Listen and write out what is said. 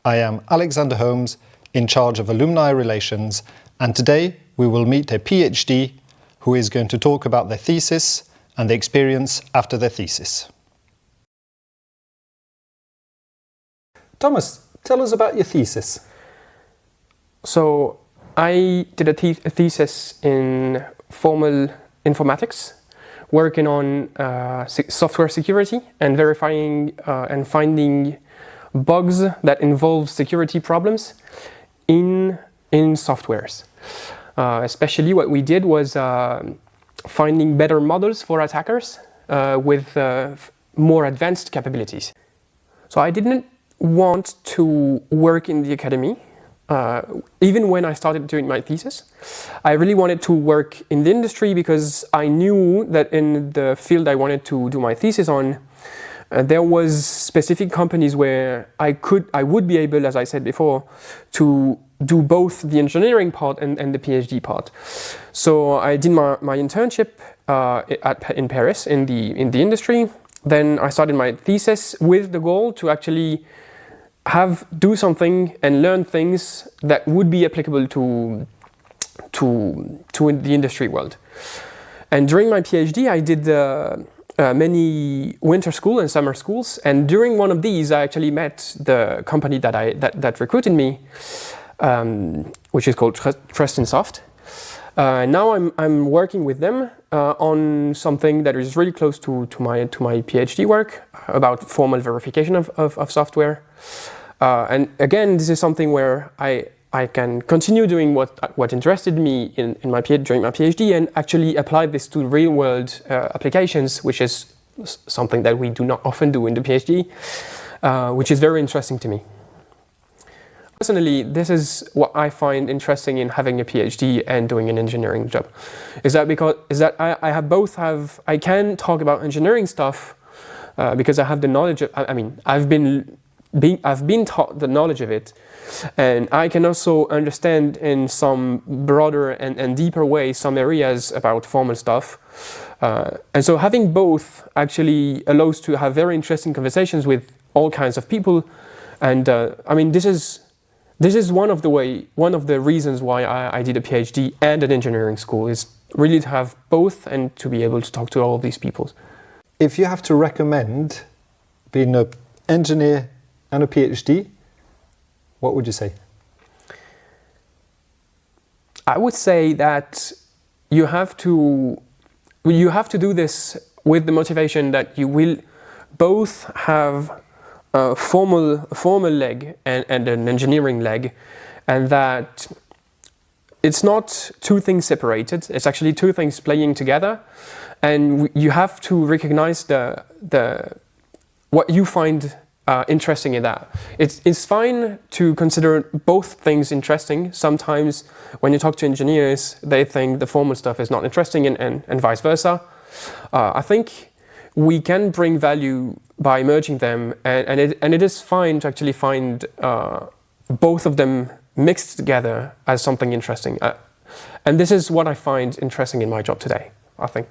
I am Alexander Holmes, in charge of alumni relations, and today we will meet a PhD who is going to talk about their thesis and the experience after their thesis. Thomas, tell us about your thesis. So I did a thesis in formal informatics, working on software security and verifying and finding bugs that involve security problems in softwares. Especially what we did was finding better models for attackers with more advanced capabilities. So I didn't want to work in the academy. Even when I started doing my thesis, I really wanted to work in the industry because I knew that in the field I wanted to do my thesis on, there was specific companies where I would be able, as I said before, to do both the engineering part and the PhD part. So I did my internship in Paris in the industry. Then I started my thesis with the goal to actually do something and learn things that would be applicable to the industry world. And during my PhD, I did many winter school and summer schools. And during one of these, I actually met the company that recruited me, which is called TrustInSoft. Now I'm working with them on something that is really close to my PhD work about formal verification of software. And again, this is something where I can continue doing what interested me during my PhD and actually apply this to real world applications, which is something that we do not often do in the PhD, which is very interesting to me. Personally, this is what I find interesting in having a PhD and doing an engineering job. I can talk about engineering stuff because I have the knowledge of, I've been taught the knowledge of it, and I can also understand in some broader and deeper way some areas about formal stuff. And so having both actually allows to have very interesting conversations with all kinds of people. And this is one of the reasons why I did a PhD and an engineering school, is really to have both and to be able to talk to all of these people. If you have to recommend being an engineer and a PhD, what would you say? I would say that you have to do this with the motivation that you will both have a formal leg and an engineering leg, and that it's not two things separated, it's actually two things playing together, and you have to recognize what you find interesting in that. It's fine to consider both things interesting. Sometimes when you talk to engineers, they think the formal stuff is not interesting and vice versa. I think we can bring value by merging them, and it is fine to actually find both of them mixed together as something interesting. And this is what I find interesting in my job today, I think.